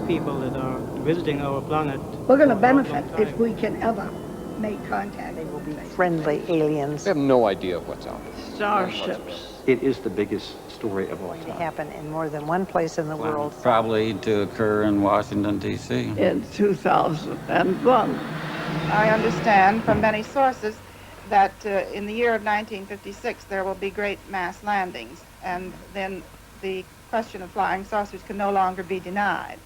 people that are visiting our planet. We're going to benefit if we can ever make contact. They will be friendly aliens. We have no idea what's out there. Starships. It is the biggest story of all Going to time. happen in more than one place in the world. Probably to occur in Washington, D.C. In 2001. I understand from many sources that in the year of 1956 there will be great mass landings, and then the question of flying saucers can no longer be denied.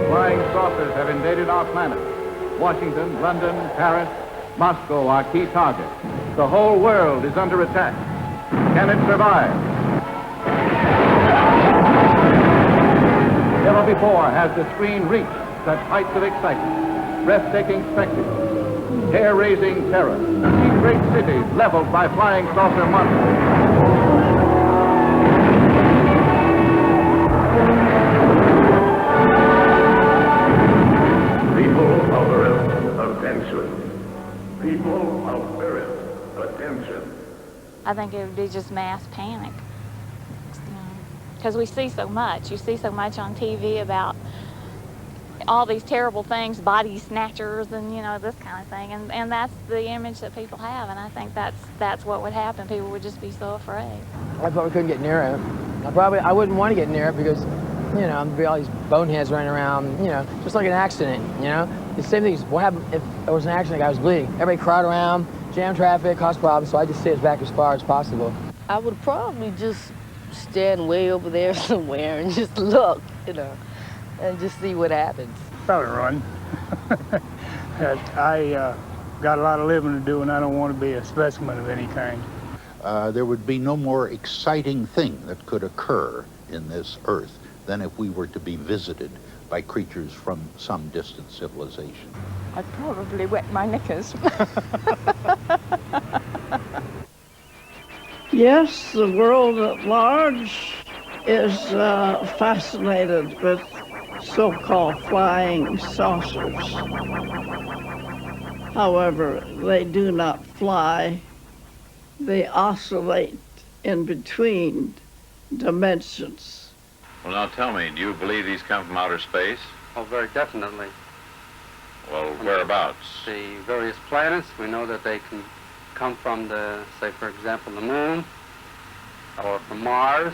Flying saucers have invaded our planet. Washington, London, Paris, Moscow are key targets. The whole world is under attack. Can it survive? Never before has the screen reached such heights of excitement, breathtaking spectacle, hair-raising terror. See great cities leveled by flying saucer monsters. People of Earth, attention. People of Earth, attention. I think it would be just mass panic. Because we see so much. You see so much on TV about all these terrible things, body snatchers and, you know, this kind of thing. And that's the image that people have. And I think that's what would happen. People would just be so afraid. I probably couldn't get near it. I wouldn't want to get near it because, you know, there'd be all these boneheads running around, you know, just like an accident, you know? The same thing is what happened if there was an accident, the guy was bleeding. Everybody crowd around, jam traffic, cause problems, so I just stay as back as far as possible. I would probably just stand way over there somewhere and just look, you know, and just see what happens. Probably run. I got a lot of living to do, and I don't want to be a specimen of any kind. There would be no more exciting thing that could occur in this Earth than if we were to be visited by creatures from some distant civilization. I'd probably wet my knickers. Yes, the world at large is fascinated with so-called flying saucers. However, they do not fly. They oscillate in between dimensions. Well, now tell me, do you believe these come from outer space? Oh, very definitely. Well, whereabouts? The various planets, we know that they can come from the, say, for example, the moon, or from Mars,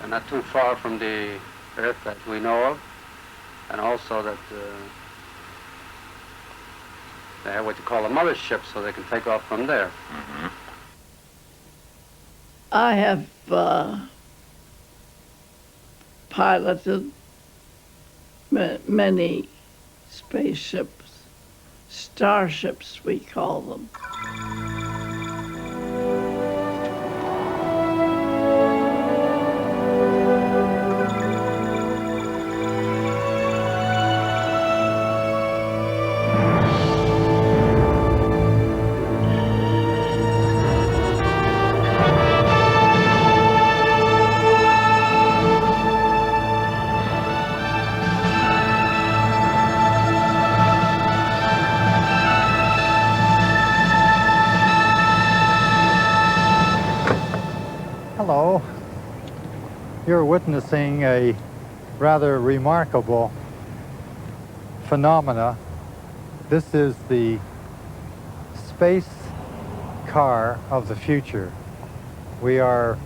and not too far from the Earth that we know of, and also that they have what you call a mothership, so they can take off from there. Mm-hmm. I have piloted many spaceships, starships we call them. Hello. You're witnessing a rather remarkable phenomena. This is the space car of the future. We are,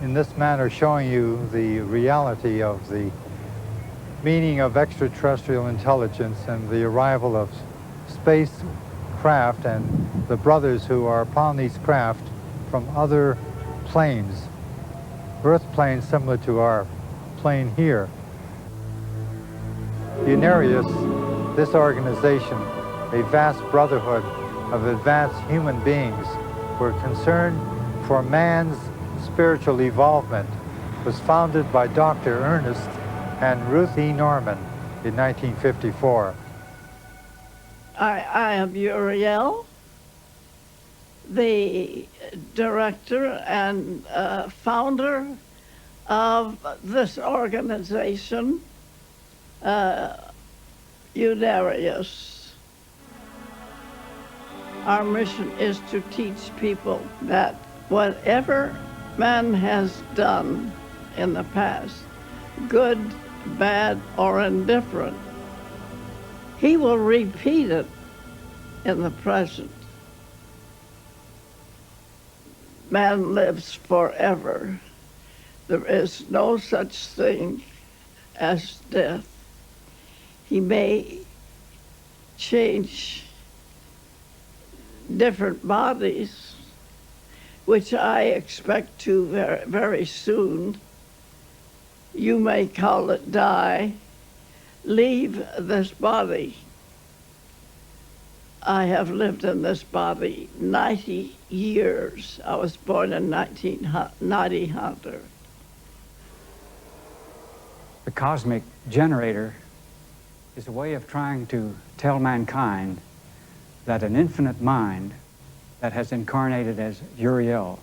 in this manner, showing you the reality of the meaning of extraterrestrial intelligence and the arrival of spacecraft and the brothers who are upon these craft from other planes, Earth planes similar to our plane here. Unarius, this organization, a vast brotherhood of advanced human beings, were concerned for man's spiritual evolvement, was founded by Dr. Ernest and Ruth E. Norman in 1954. I am Uriel, the director and founder of this organization, Unarius. Our mission is to teach people that whatever man has done in the past, good, bad, or indifferent, he will repeat it in the present. Man lives forever. There is no such thing as death. He may change different bodies, which I expect to very, very soon. You may call it die, leave this body. I have lived in this body 90 years. I was born in 1990. The cosmic generator is a way of trying to tell mankind that an infinite mind that has incarnated as Uriel,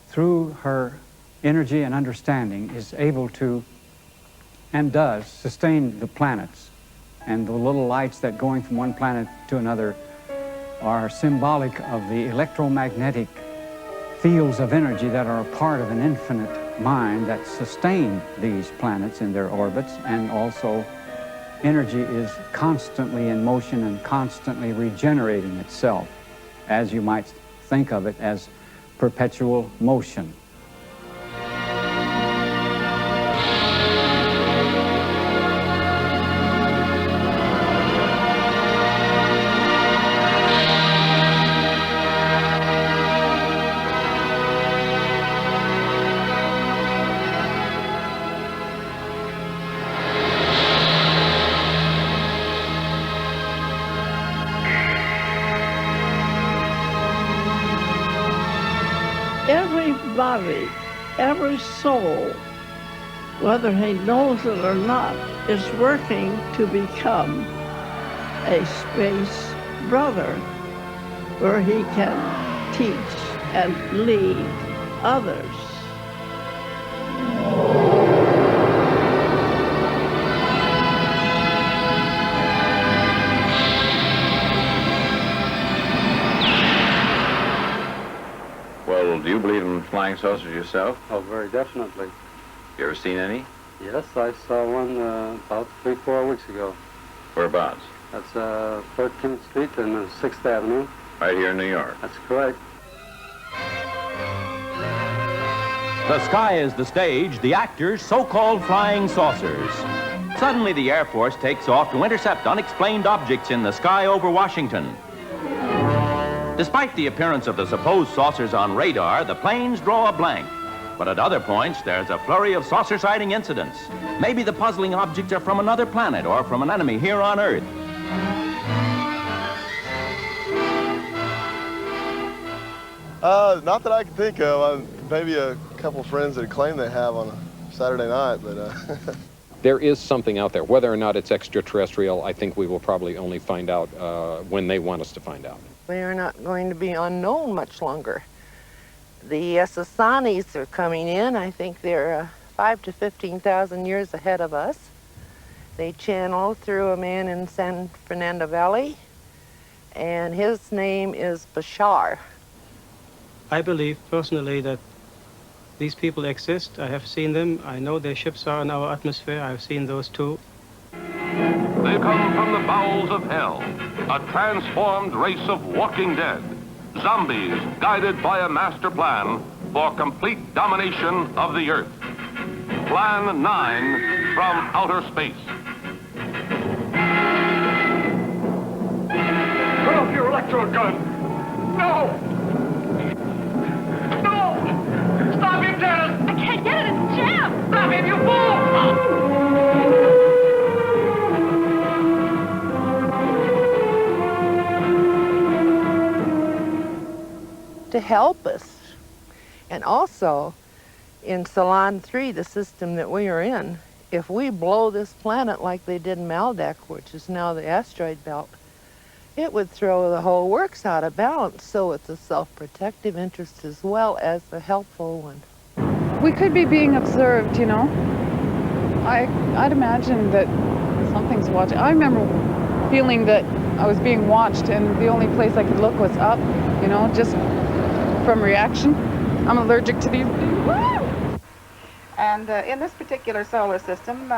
through her energy and understanding, is able to and does sustain the planets. And the little lights that going from one planet to another are symbolic of the electromagnetic fields of energy that are a part of an infinite mind that sustain these planets in their orbits, and also energy is constantly in motion and constantly regenerating itself, as you might think of it as perpetual motion. Every body, every soul, whether he knows it or not, is working to become a space brother where he can teach and lead others. Well, do you believe in flying saucers yourself? Oh, very definitely. You ever seen any? Yes, I saw one about 3-4 weeks ago. Whereabouts? That's 13th Street and 6th Avenue. Right here in New York. That's correct. The sky is the stage, the actors, so-called flying saucers. Suddenly the Air Force takes off to intercept unexplained objects in the sky over Washington. Despite the appearance of the supposed saucers on radar, the planes draw a blank. But at other points, there's a flurry of saucer sighting incidents. Maybe the puzzling objects are from another planet or from an enemy here on Earth. Not that I can think of. Maybe a couple friends that claim they have on a Saturday night, but... There is something out there. Whether or not it's extraterrestrial, I think we will probably only find out when they want us to find out. They are not going to be unknown much longer. The Sasanis are coming in. I think they're 5,000 to 15,000 years ahead of us. They channel through a man in San Fernando Valley, and his name is Bashar. I believe personally that these people exist. I have seen them. I know their ships are in our atmosphere. I've seen those too. They come from the bowels of hell, a transformed race of walking dead, zombies guided by a master plan for complete domination of the Earth. Plan 9 from outer space. Turn off your electro gun! No! No! Stop him, Dennis! I can't get it, it's jammed! Stop him, you fool! To help us. And also, in Salon 3, the system that we are in, if we blow this planet like they did Maldak, which is now the asteroid belt, it would throw the whole works out of balance. So it's a self-protective interest as well as a helpful one. We could be being observed, you know. I'd imagine that something's watching. I remember feeling that I was being watched and the only place I could look was up, you know, just from reaction. I'm allergic to these. And in this particular solar system,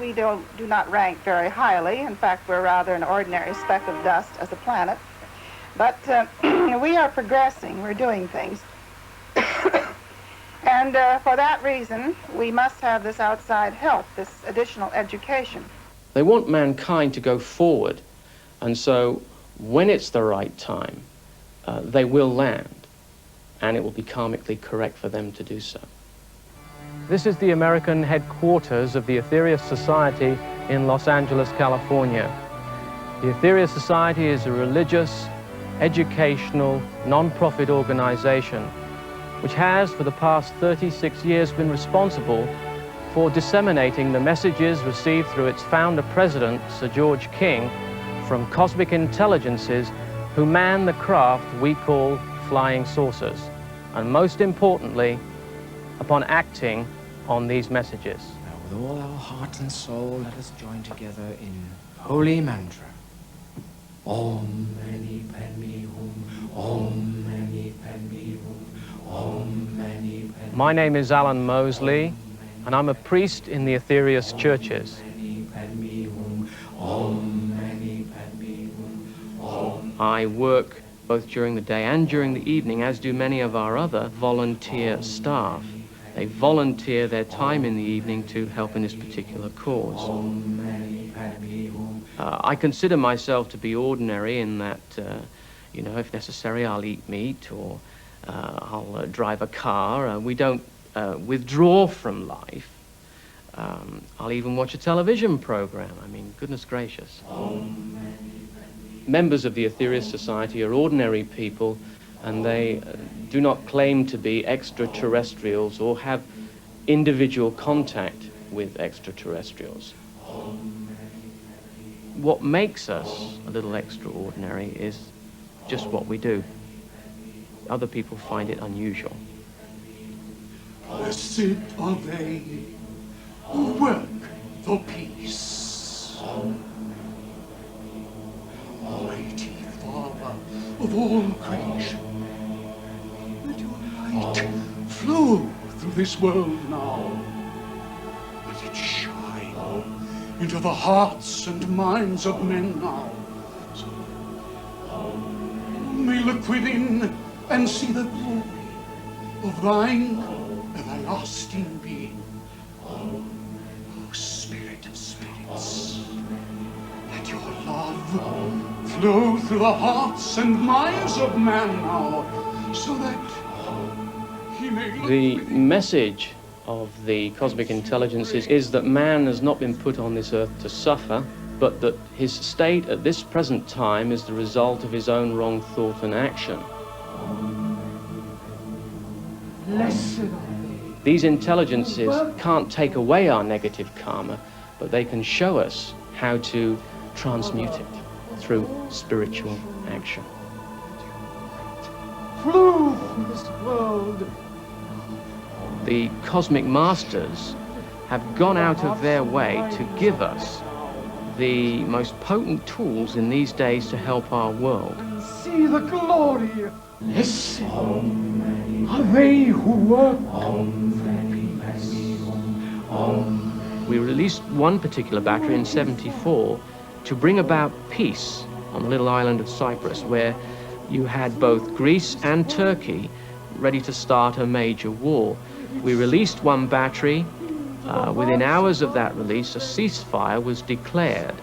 we do not rank very highly. In fact, we're rather an ordinary speck of dust as a planet. But we are progressing. We're doing things. And for that reason, we must have this outside help, this additional education. They want mankind to go forward, and so when it's the right time, they will land, and it will be karmically correct for them to do so. This is the American headquarters of the Aetherius Society in Los Angeles, California. The Aetherius Society is a religious, educational, non-profit organization which has, for the past 36 years, been responsible for disseminating the messages received through its founder-president, Sir George King, from cosmic intelligences who man the craft we call flying saucers, and most importantly, upon acting on these messages. Now, with all our heart and soul, let us join together in holy mantra. Om mani padme hum, Om mani padme hum, Om mani padme hum. My name is Alan Mosley, and I'm a priest in the Aetherius churches. I work both during the day and during the evening, as do many of our other volunteer staff. They volunteer their time in the evening to help in this particular cause. I consider myself to be ordinary in that, you know, if necessary, I'll eat meat or I'll drive a car. We don't withdraw from life. I'll even watch a television program. I mean, goodness gracious. Members of the Aetherius Society are ordinary people, and they do not claim to be extraterrestrials or have individual contact with extraterrestrials. What makes us a little extraordinary is just what we do. Other people find it unusual. Blessed are they who work for peace. Almighty Father of all creation, let your light flow through this world now. Let it shine into the hearts and minds of men now. So all may look within and see the glory of thine everlasting being. O Spirit of spirits, let your love flow through the hearts and minds of man now, so that he may look The message of the cosmic intelligences is that man has not been put on this earth to suffer, but that his state at this present time is the result of his own wrong thought and action. blessed are they. These intelligences can't take away our negative karma, but they can show us how to transmute it through spiritual action. Flow from this world. The cosmic masters have gone out of their way to give us the most potent tools in these days to help our world. See the glory. Blessed are they who work for peace. We released one particular battery in '74 to bring about peace on the little island of Cyprus, where you had both Greece and Turkey ready to start a major war. We released one battery. Within hours of that release, a ceasefire was declared.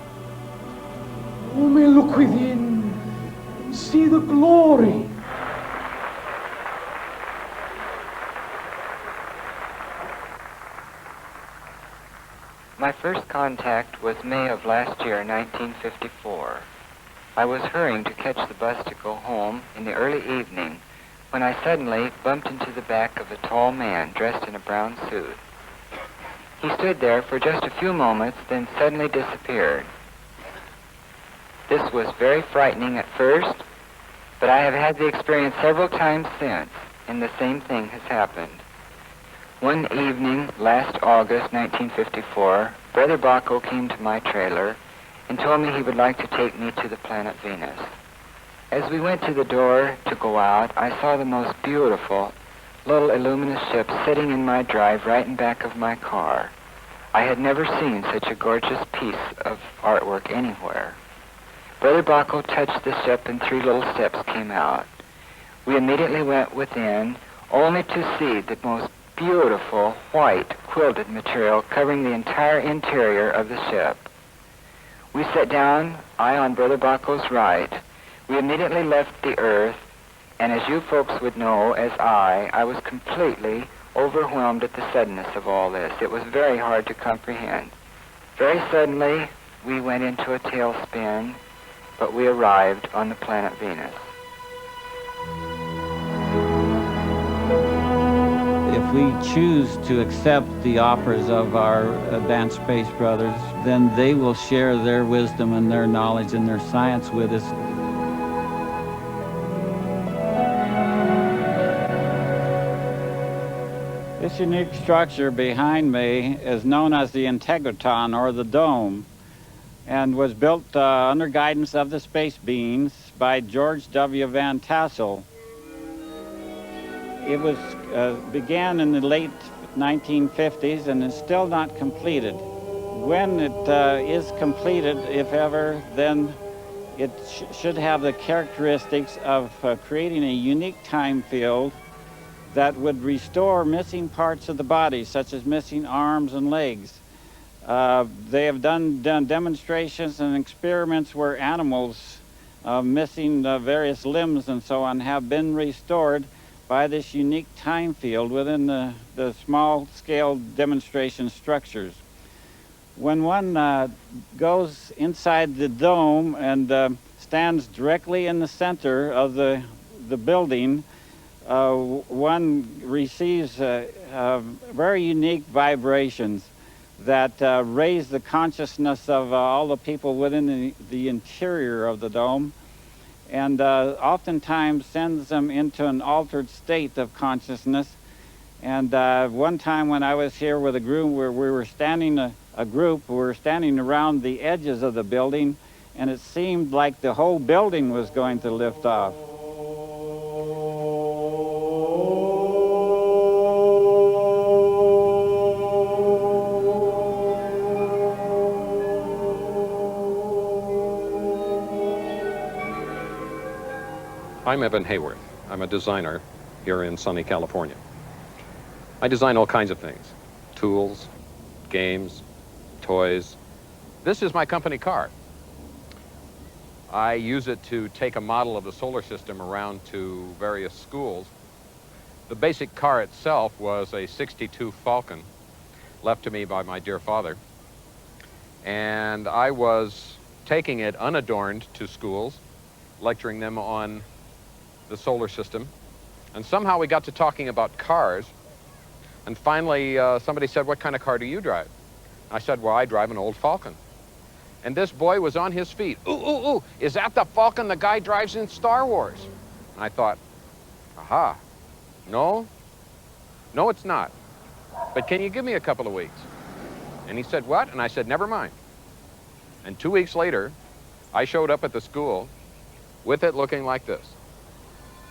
Who may look within and see the glory. My first contact was May of last year, 1954. I was hurrying to catch the bus to go home in the early evening when I suddenly bumped into the back of a tall man dressed in a brown suit. He stood there for just a few moments, then suddenly disappeared. This was very frightening at first, but I have had the experience several times since, and the same thing has happened. One evening, last August 1954, Brother Baco came to my trailer and told me he would like to take me to the planet Venus. As we went to the door to go out, I saw the most beautiful, little illuminous ship sitting in my drive right in back of my car. I had never seen such a gorgeous piece of artwork anywhere. Brother Baco touched the ship and 3 little steps came out. We immediately went within, only to see the most beautiful white quilted material covering the entire interior of the ship. We sat down, I on Brother Baco's right. We immediately left the earth, and as you folks would know, as I was completely overwhelmed at the suddenness of all this. It was very hard to comprehend. Very suddenly, we went into a tailspin, but we arrived on the planet Venus. If we choose to accept the offers of our advanced space brothers, then they will share their wisdom and their knowledge and their science with us. This unique structure behind me is known as the Integratron, or the dome, and was built under guidance of the space beings by George W. Van Tassel. It was began in the late 1950s and is still not completed. When it is completed, if ever, then it should have the characteristics of creating a unique time field that would restore missing parts of the body, such as missing arms and legs. They have done demonstrations and experiments where animals missing various limbs and so on have been restored by this unique time field within the small-scale demonstration structures. When one goes inside the dome and stands directly in the center of the building, one receives very unique vibrations that raise the consciousness of all the people within the interior of the dome, and oftentimes sends them into an altered state of consciousness. And one time when I was here with a group where we were standing, we were standing around the edges of the building, and it seemed like the whole building was going to lift off. I'm Evan Hayworth. I'm a designer here in sunny California. I design all kinds of things: tools, games, toys. This is my company car. I use it to take a model of the solar system around to various schools. The basic car itself was a '62 Falcon, left to me by my dear father. And I was taking it unadorned to schools, lecturing them on the solar system. And somehow we got to talking about cars. And finally, somebody said, "What kind of car do you drive?" I said, "Well, I drive an old Falcon." And this boy was on his feet. "Ooh, ooh, ooh, is that the Falcon the guy drives in Star Wars?" And I thought, aha, no, it's not. But can you give me a couple of weeks? And he said, "What?" And I said, "Never mind." And 2 weeks later, I showed up at the school with it looking like this.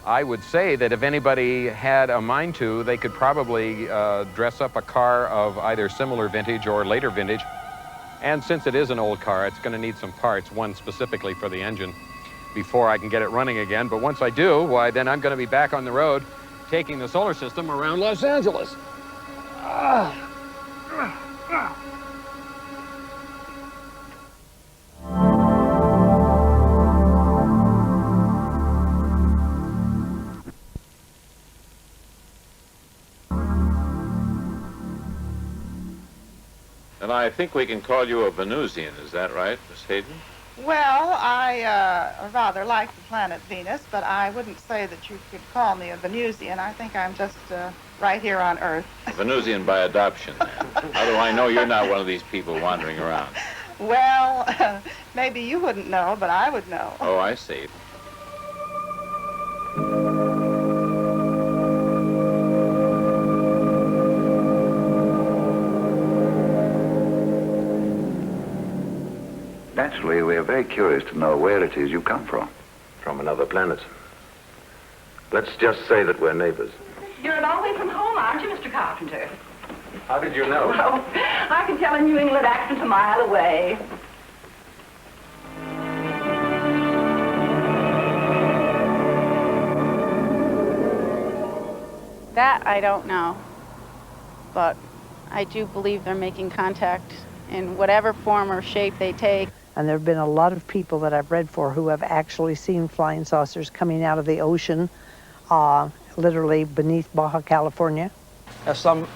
I would say that if anybody had a mind to, they could probably dress up a car of either similar vintage or later vintage. And since it is an old car, it's going to need some parts, one specifically for the engine, before I can get it running again. But once I do, why, then I'm going to be back on the road taking the solar system around Los Angeles. And I think we can call you a Venusian, is that right, Miss Hayden? Well, I rather like the planet Venus, but I wouldn't say that you could call me a Venusian. I think I'm just right here on Earth. A Venusian by adoption, then. How do I know you're not one of these people wandering around? Well, maybe you wouldn't know, but I would know. Oh, I see. Naturally, we are very curious to know where it is you come from. From another planet. Let's just say that we're neighbors. You're a long way from home, aren't you, Mr. Carpenter? How did you know? Oh, I can tell a New England accent a mile away. That I don't know, but I do believe they're making contact in whatever form or shape they take. And there have been a lot of people that I've read for who have actually seen flying saucers coming out of the ocean, literally beneath Baja California. As some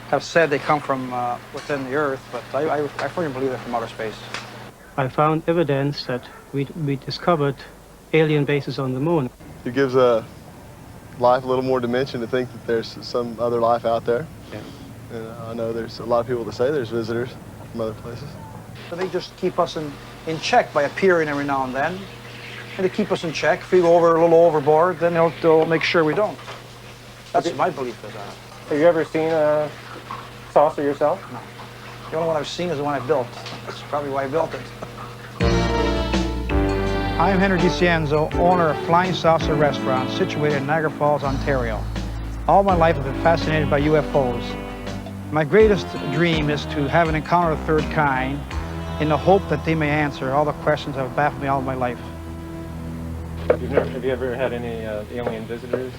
have said, they come from within the Earth, but I firmly believe they're from outer space. I found evidence that we discovered alien bases on the moon. It gives life a little more dimension to think that there's some other life out there. Yeah. And I know there's a lot of people that say there's visitors from other places. They just keep us in check by appearing every now and then. And to keep us in check, if we go a little overboard, then they'll make sure we don't. That's my belief is that. Have you ever seen a saucer yourself? No. The only one I've seen is the one I built. That's probably why I built it. I'm Henry DiCienzo, owner of Flying Saucer Restaurant, situated in Niagara Falls, Ontario. All my life I've been fascinated by UFOs. My greatest dream is to have an encounter of the third kind in the hope that they may answer all the questions that have baffled me all my life. Have you ever had any alien visitors?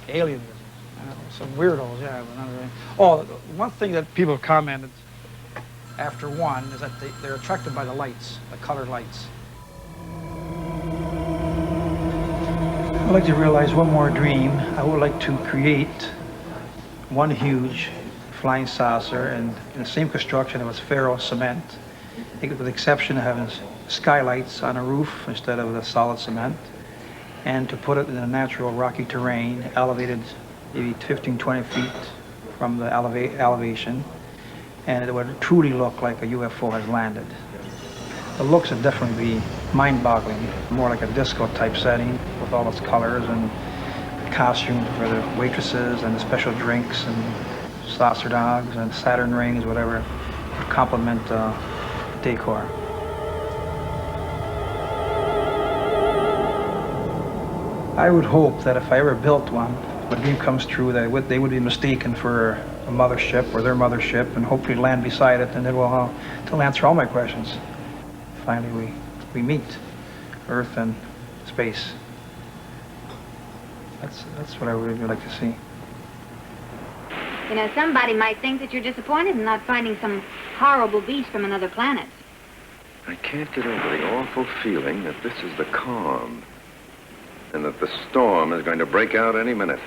Alien visitors? Some weirdos, yeah. But not really. Oh, one thing that people have commented after one is that they're attracted by the lights, the colored lights. I'd like to realize one more dream. I would like to create one huge flying saucer and in the same construction it was ferro cement, with the exception of having skylights on a roof instead of the solid cement, and to put it in a natural rocky terrain, elevated maybe 15, 20 feet from the elevation, and it would truly look like a UFO has landed. The looks would definitely be mind-boggling, more like a disco type setting with all its colors and costumes for the waitresses and the special drinks and saucer dogs and Saturn rings, whatever would complement decor. I would hope that if I ever built one, my dream comes true, that they would be mistaken for a mothership or their mothership and hopefully land beside it, and they'll answer all my questions. Finally, we meet Earth and space. That's what I would really like to see. You know, somebody might think that you're disappointed in not finding some horrible beast from another planet. I can't get over the awful feeling that this is the calm and that the storm is going to break out any minute.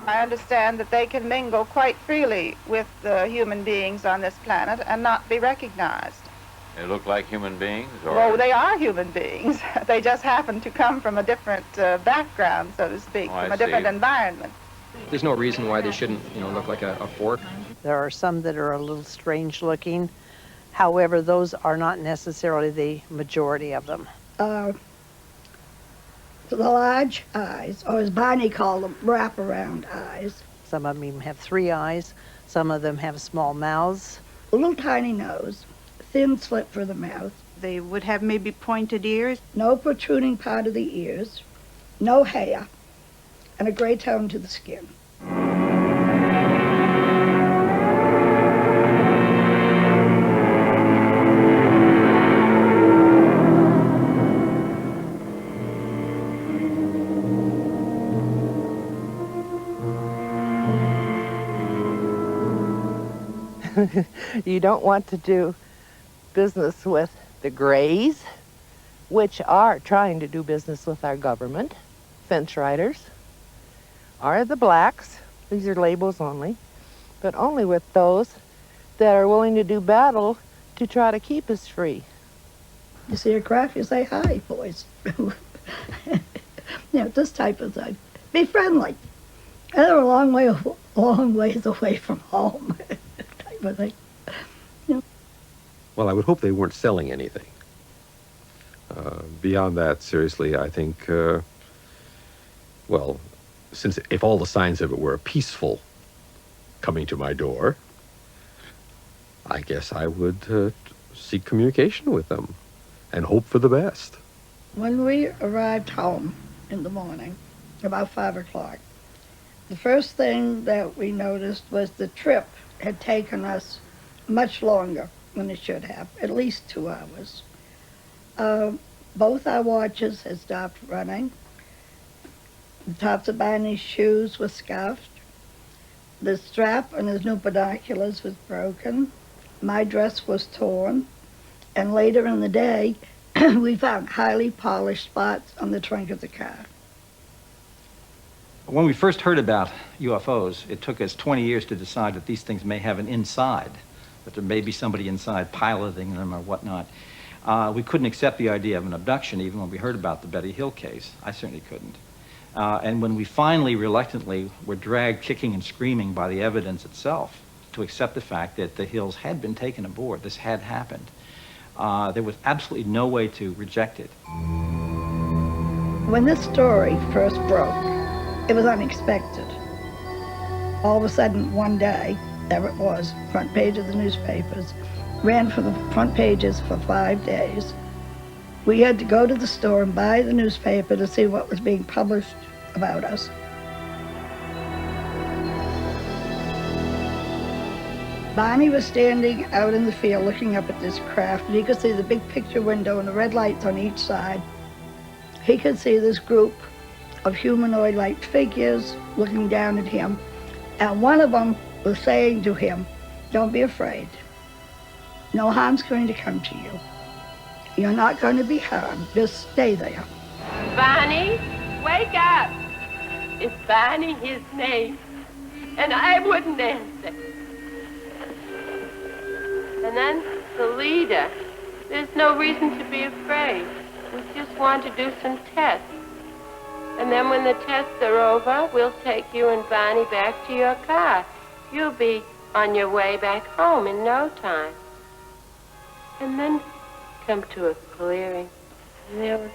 I understand that they can mingle quite freely with the human beings on this planet and not be recognized. They look like human beings? Or... Well, they are human beings. They just happen to come from a different background, so to speak, from a different environment. There's no reason why they shouldn't, look like a fork. There are some that are a little strange looking. However, those are not necessarily the majority of them. The large eyes, or as Barney called them, wraparound eyes. Some of them even have 3 eyes. Some of them have small mouths. A little tiny nose, thin slit for the mouth. They would have maybe pointed ears. No protruding part of the ears, no hair, and a gray tone to the skin. You don't want to do business with the Grays, which are trying to do business with our government, fence riders, or the Blacks. These are labels only, but only with those that are willing to do battle to try to keep us free. You see a craft, you say, hi, boys. This type of thing. Be friendly. And they're a long ways away from home. Type of thing. Well, I would hope they weren't selling anything. Beyond that, seriously, I think, well, since if all the signs of it were peaceful coming to my door, I guess I would seek communication with them and hope for the best. When we arrived home in the morning, about 5 o'clock, the first thing that we noticed was the trip had taken us much longer than it should have, at least 2 hours. Both our watches had stopped running. The tops of Barney's shoes were scuffed. The strap on his new binoculars was broken. My dress was torn. And later in the day, we found highly polished spots on the trunk of the car. When we first heard about UFOs, it took us 20 years to decide that these things may have an inside, that there may be somebody inside piloting them or whatnot. We couldn't accept the idea of an abduction even when we heard about the Betty Hill case. I certainly couldn't. And when we finally, reluctantly, were dragged kicking and screaming by the evidence itself to accept the fact that the Hills had been taken aboard, this had happened, there was absolutely no way to reject it. When this story first broke, it was unexpected. All of a sudden, one day, there it was, front page of the newspapers, ran for the front pages for 5 days. We had to go to the store and buy the newspaper to see what was being published about us. Barney was standing out in the field looking up at this craft, and he could see the big picture window and the red lights on each side. He could see this group of humanoid-like figures looking down at him, and one of them was saying to him, "Don't be afraid. No harm's going to come to you. You're not going to be harmed. Just stay there." Barney, wake up. Is Barney his name? And I wouldn't answer. And then the leader, there's no reason to be afraid. We just want to do some tests. And then when the tests are over, we'll take you and Barney back to your car. You'll be on your way back home in no time. And then come to a clearing. And there was,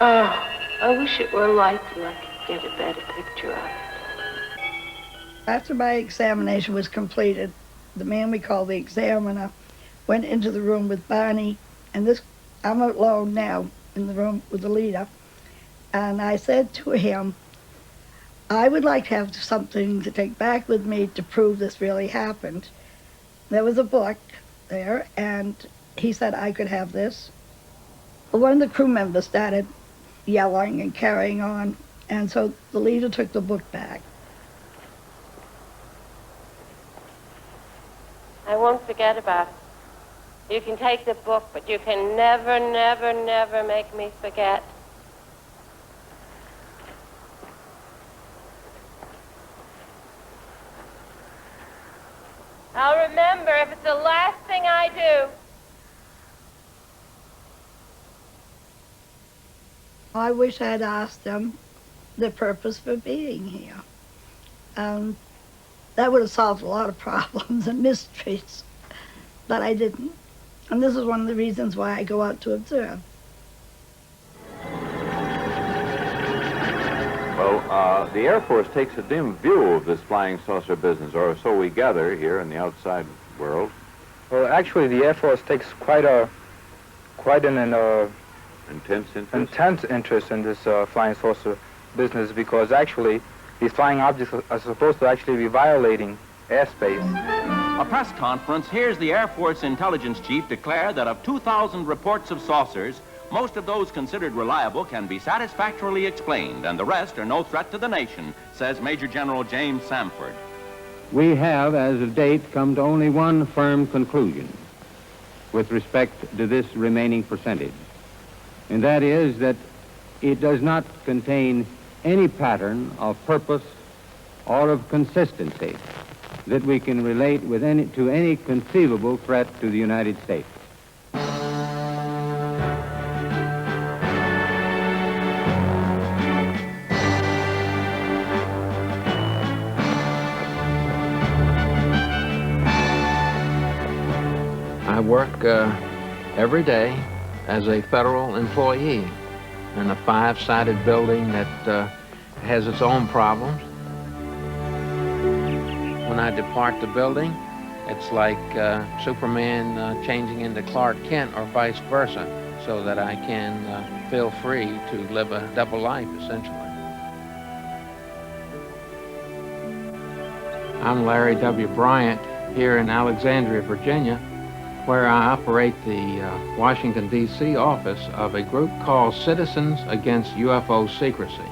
oh, I wish it were light so I could get a better picture of it. After my examination was completed, the man we call the examiner went into the room with Barney, and this, I'm alone now in the room with the leader, and I said to him, I would like to have something to take back with me to prove this really happened. There was a book there, and he said I could have this. But one of the crew members started yelling and carrying on, and so the leader took the book back. I won't forget about it. You can take the book, but you can never, never, never make me forget. I'll remember if it's the last thing I do. I wish I'd asked them the purpose for being here. That would have solved a lot of problems and mysteries, but I didn't. And this is one of the reasons why I go out to observe. Well, the Air Force takes a dim view of this flying saucer business, or so we gather here in the outside world. Well, actually, the Air Force takes quite an intense interest in this flying saucer business, because actually these flying objects are supposed to actually be violating airspace. A press conference hears the Air Force intelligence chief declare that of 2,000 reports of saucers, most of those considered reliable can be satisfactorily explained, and the rest are no threat to the nation, says Major General James Samford. We have, as of date, come to only one firm conclusion with respect to this remaining percentage, and that is that it does not contain any pattern of purpose or of consistency that we can relate with to any conceivable threat to the United States. I work every day as a federal employee in a 5-sided building that has its own problems. When I depart the building, It's like Superman changing into Clark Kent or vice versa, so that I can feel free to live a double life, essentially. I'm Larry W. Bryant here in Alexandria, Virginia, where I operate the Washington, D.C. office of a group called Citizens Against UFO Secrecy,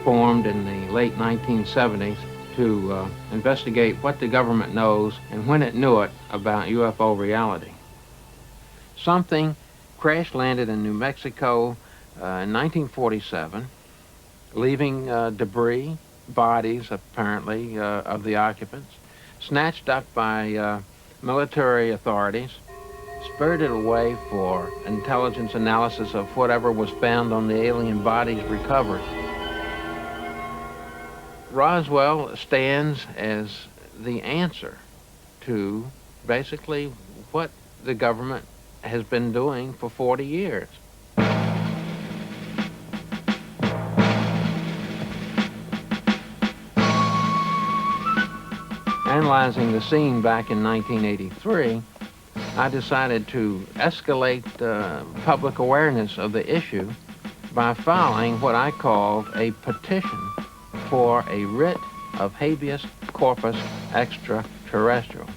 formed in the late 1970s to investigate what the government knows and when it knew it about UFO reality. Something crash-landed in New Mexico in 1947, leaving debris, bodies apparently of the occupants, snatched up by military authorities, spirited away for intelligence analysis of whatever was found on the alien bodies recovered. Roswell stands as the answer to basically what the government has been doing for 40 years. Analyzing the scene back in 1983, I decided to escalate public awareness of the issue by filing what I called a petition for a writ of habeas corpus extraterrestrial.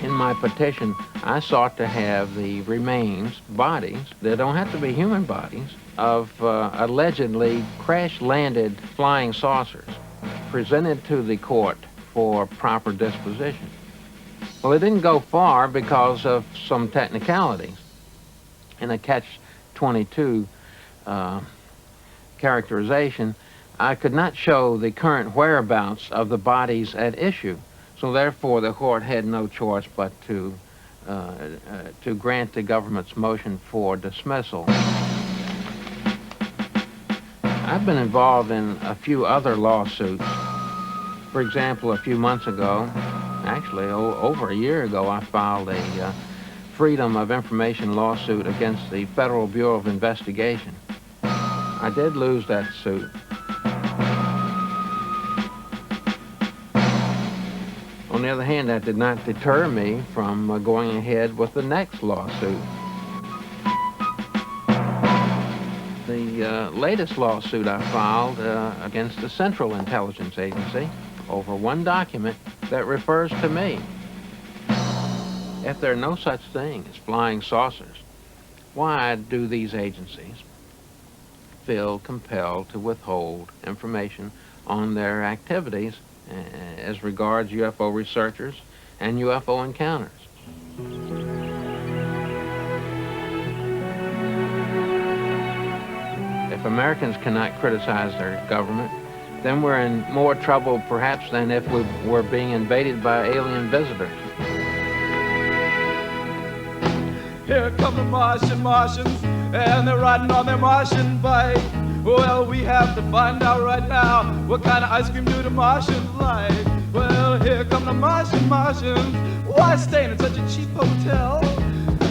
In my petition, I sought to have the remains, bodies, they don't have to be human bodies, of allegedly crash-landed flying saucers presented to the court for proper disposition. Well, it didn't go far because of some technicalities. In a catch-22 characterization, I could not show the current whereabouts of the bodies at issue, so therefore the court had no choice but to grant the government's motion for dismissal. I've been involved in a few other lawsuits. For example, a few months ago, actually over a year ago, I filed a Freedom of Information lawsuit against the Federal Bureau of Investigation. I did lose that suit. On the other hand, that did not deter me from going ahead with the next lawsuit. The latest lawsuit I filed against the Central Intelligence Agency over one document that refers to me. If there are no such thing as flying saucers, why do these agencies feel compelled to withhold information on their activities as regards UFO researchers and UFO encounters? If Americans cannot criticize their government, then we're in more trouble perhaps than if we were being invaded by alien visitors. Here come the Martians, and they're riding on their Martian bike. Well, we have to find out right now, what kind of ice cream do the Martians like? Well, here come the Martians. Why staying in such a cheap hotel?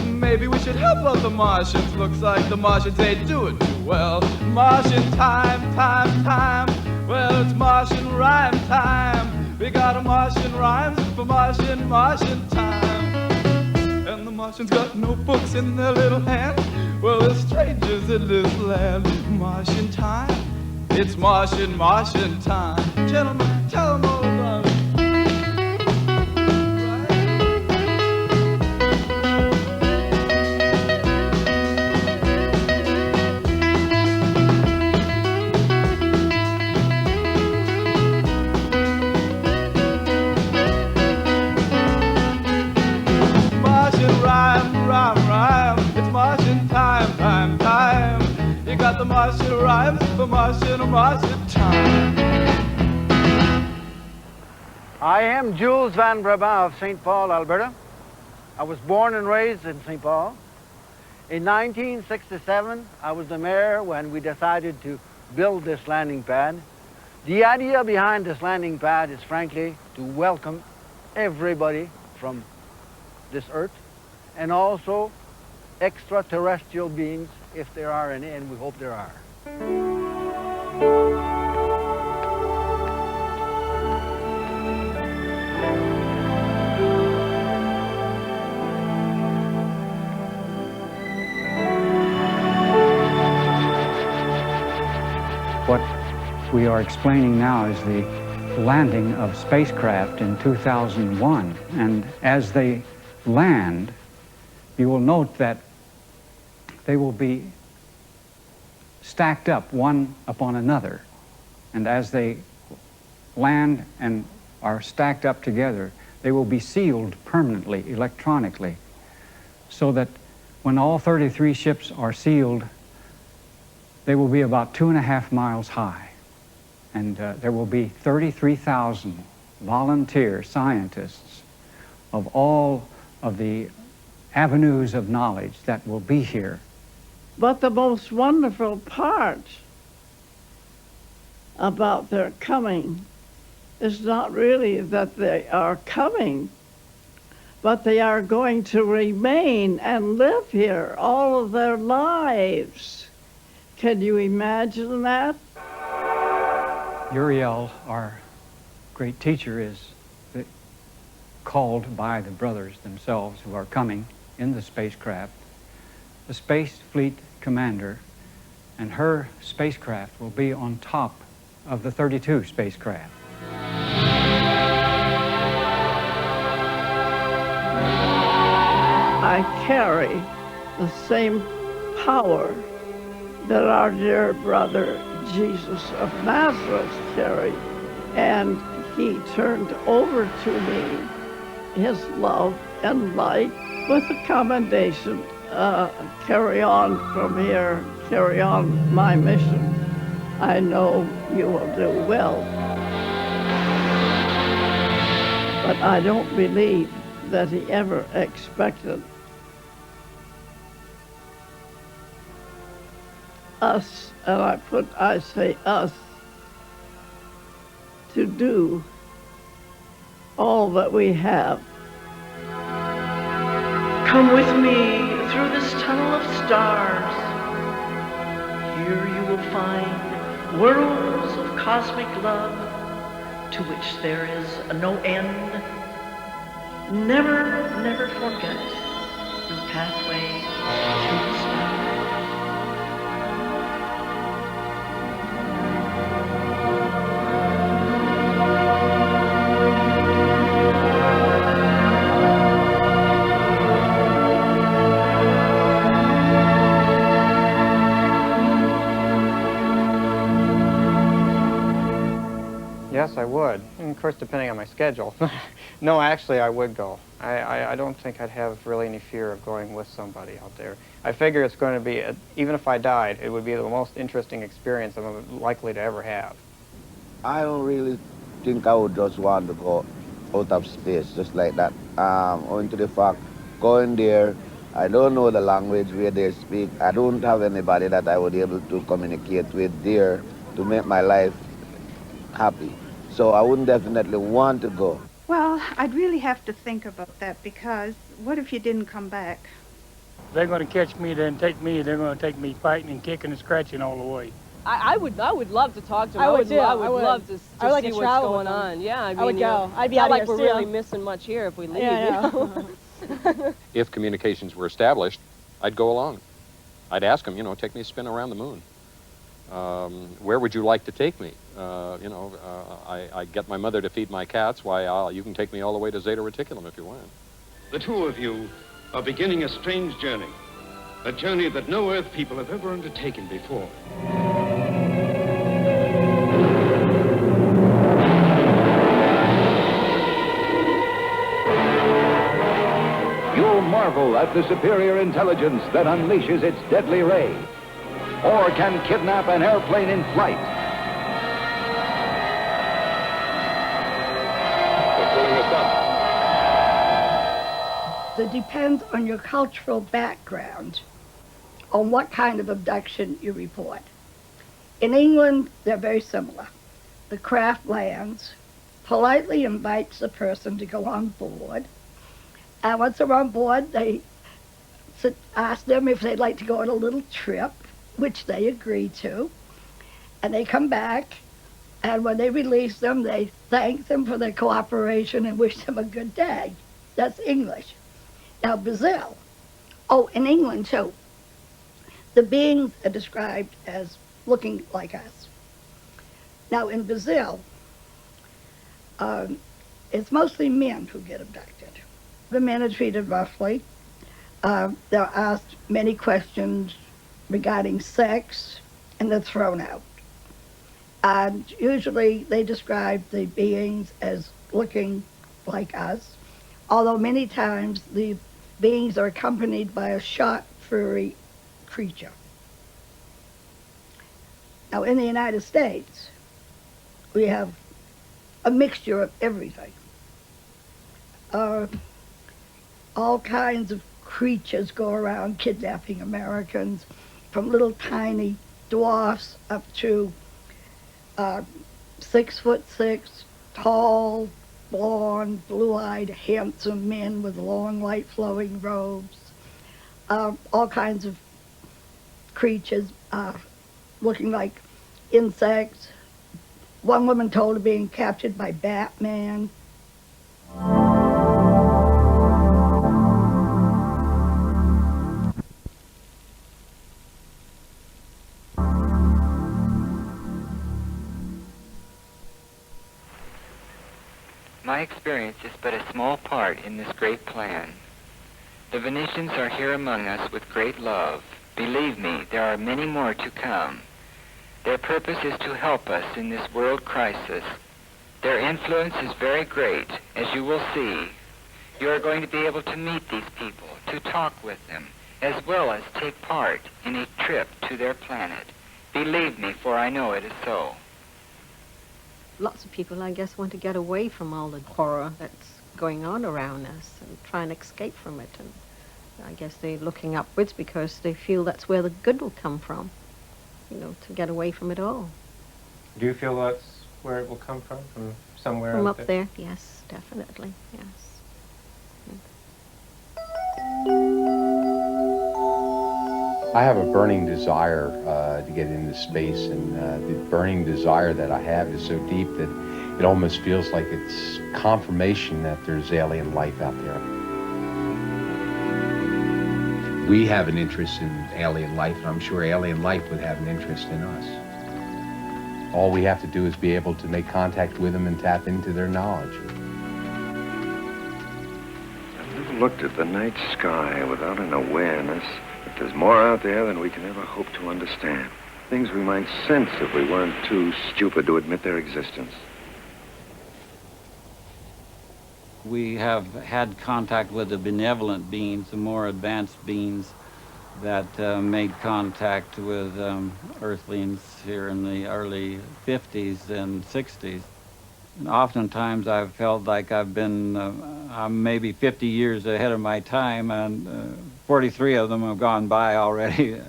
Maybe we should help out the Martians. Looks like the Martians ain't doing too well. Martian time. Well, it's Martian rhyme time. We got a Martian rhymes for Martian time. And the Martians got notebooks in their little hand. Well, there's strangers in this land. Martian time, it's Martian time. Gentlemen, tell them all about it. Rhyme, it's Martian time. You got the Martian rhymes for Martian time. I am Jules Van Brabant of St. Paul, Alberta. I was born and raised in St. Paul. In 1967, I was the mayor when we decided to build this landing pad. The idea behind this landing pad is frankly to welcome everybody from this earth, and also extraterrestrial beings, if there are any, and we hope there are. we are explaining now is the landing of spacecraft in 2001. And as they land, you will note that they will be stacked up one upon another. And as they land and are stacked up together, they will be sealed permanently, electronically, so that when all 33 ships are sealed, they will be about 2.5 miles high. And there will be 33,000 volunteer scientists of all of the avenues of knowledge that will be here. But the most wonderful part about their coming is not really that they are coming, but they are going to remain and live here all of their lives. Can you imagine that? Uriel, our great teacher, is called by the brothers themselves who are coming in the spacecraft, the Space Fleet Commander, and her spacecraft will be on top of the 32 spacecraft. I carry the same power that our dear brother Jesus of Nazareth carried, and he turned over to me his love and light with the commendation, carry on from here, carry on my mission. I know you will do well. But I don't believe that he ever expected us, and I say us, to do all that we have. Come with me through this tunnel of stars. Here you will find worlds of cosmic love to which there is no end. Never, never forget your pathway to the stars. Yes, I would. And of course, depending on my schedule. No, actually, I would go. I don't think I'd have really any fear of going with somebody out there. I figure it's going to be, even if I died, it would be the most interesting experience I'm likely to ever have. I don't really think I would just want to go out of space just like that. Owing to the fact, going there, I don't know the language where they speak. I don't have anybody that I would be able to communicate with there to make my life happy. So I wouldn't definitely want to go. Well, I'd really have to think about that, because what if you didn't come back? They're going to catch me, then take me. They're going to take me fighting and kicking and scratching all the way. I would love to talk to him. I would love to like see to what's travel going with them. on. Yeah, I would go. I'd be not out like here we're still. really missing much here if we leave. Yeah, you know? If communications were established, I'd go along. I'd ask them, take me a spin around the moon. Where would you like to take me? I get my mother to feed my cats. Why, you can take me all the way to Zeta Reticulum if you want. The two of you are beginning a strange journey. A journey that no Earth people have ever undertaken before. You'll marvel at the superior intelligence that unleashes its deadly ray, or can kidnap an airplane in flight. It depends on your cultural background, on what kind of abduction you report. In England, they're very similar. The craft lands, politely invites the person to go on board, and once they're on board, they ask them if they'd like to go on a little trip, which they agree to, and they come back, and when they release them, they thank them for their cooperation and wish them a good day. That's English. Now, Brazil, in England too, the beings are described as looking like us. Now in Brazil, it's mostly men who get abducted. The men are treated roughly. They're asked many questions regarding sex, and they're thrown out. And usually they describe the beings as looking like us, although many times the beings are accompanied by a short, furry creature. Now in the United States, we have a mixture of everything. All kinds of creatures go around kidnapping Americans, from little tiny dwarfs up to 6'6", tall, blonde, blue-eyed, handsome men with long, light, flowing robes. All kinds of creatures looking like insects. One woman told of being captured by Batman. My experience is but a small part in this great plan. The Venetians are here among us with great love. Believe me, there are many more to come. Their purpose is to help us in this world crisis. Their influence is very great, as you will see. You are going to be able to meet these people, to talk with them, as well as take part in a trip to their planet. Believe me, for I know it is so. Lots of people, I guess, want to get away from all the horror that's going on around us and try and escape from it. And I guess they're looking upwards because they feel that's where the good will come from, you know, to get away from it all. Do you feel that's where it will come from somewhere From out up there, yes, definitely, yes. I have a burning desire to get into space, and the burning desire that I have is so deep that it almost feels like it's confirmation that there's alien life out there. We have an interest in alien life, and I'm sure alien life would have an interest in us. All we have to do is be able to make contact with them and tap into their knowledge. I've looked at the night sky without an awareness that there's more out there than we can ever hope to understand. Things we might sense if we weren't too stupid to admit their existence. We have had contact with the benevolent beings, the more advanced beings that made contact with Earthlings here in the early 50s and 60s. And oftentimes I've felt like I've been I'm maybe 50 years ahead of my time, and 43 of them have gone by already.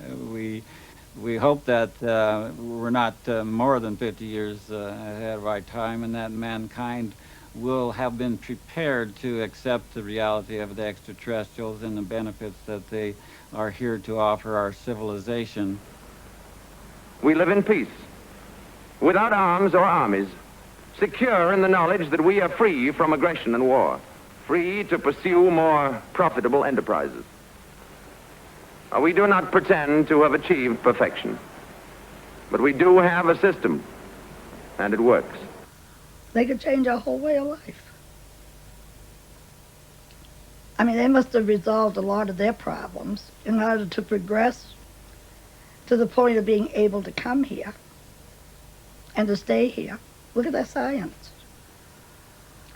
We hope that we're not more than 50 years ahead of our time, and that mankind will have been prepared to accept the reality of the extraterrestrials and the benefits that they are here to offer our civilization. We live in peace, without arms or armies, secure in the knowledge that we are free from aggression and war, free to pursue more profitable enterprises. We do not pretend to have achieved perfection, but we do have a system, and it works. They could change our whole way of life. I mean, they must have resolved a lot of their problems in order to progress to the point of being able to come here and to stay here. Look at their science.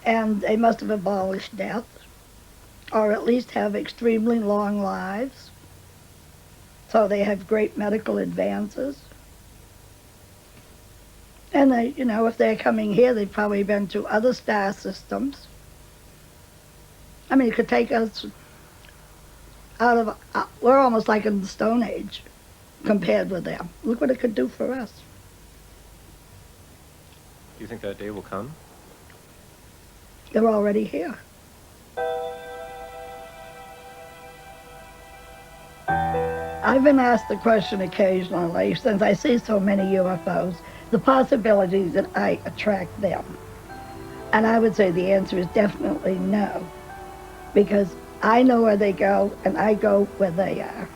And they must have abolished death, or at least have extremely long lives. So they have great medical advances. And they, you know, if they're coming here, they've probably been to other star systems. I mean, it could take us out of, we're almost like in the Stone Age compared with them. Look what it could do for us. Do you think that day will come? They're already here. I've been asked the question occasionally, since I see so many UFOs, the possibility that I attract them. And I would say the answer is definitely no, because I know where they go, and I go where they are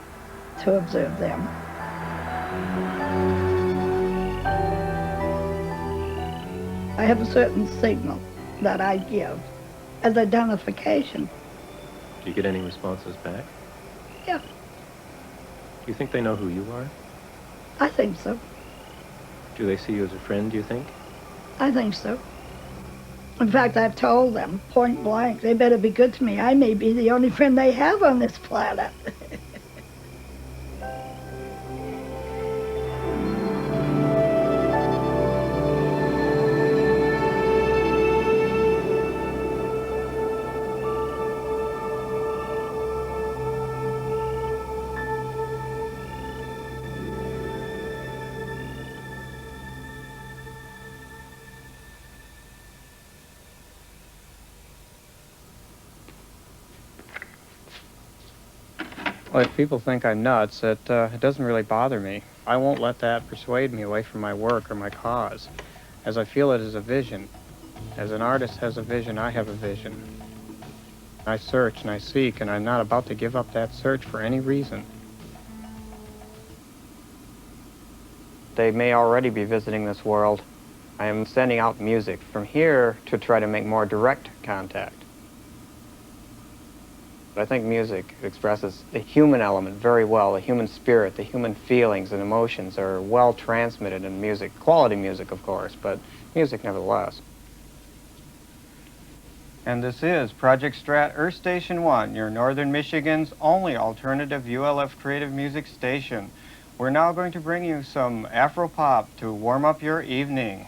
to observe them. I have a certain signal that I give as identification. Do you get any responses back? Yeah, Do you think they know who you are? I think so. Do they see you as a friend, do you think? I think so. In fact, I've told them point blank, they better be good to me. I may be the only friend they have on this planet. Well, if people think I'm nuts, it doesn't really bother me. I won't let that persuade me away from my work or my cause, as I feel it as a vision. As an artist has a vision, I have a vision. I search and I seek, and I'm not about to give up that search for any reason. They may already be visiting this world. I am sending out music from here to try to make more direct contact. I think music expresses the human element very well. The human spirit, the human feelings and emotions are well transmitted in music. Quality music, of course, but music nevertheless. And this is Project Strat Earth Station 1, your Northern Michigan's only alternative ULF creative music station. We're now going to bring you some Afro-pop to warm up your evening.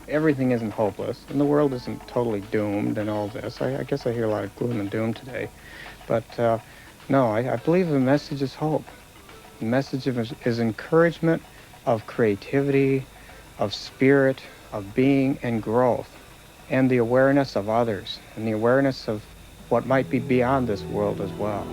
Everything isn't hopeless, and the world isn't totally doomed and all this. I guess I hear a lot of gloom and doom today. But no, I believe the message is hope. The message is encouragement of creativity, of spirit, of being and growth, and the awareness of others, and the awareness of what might be beyond this world as well.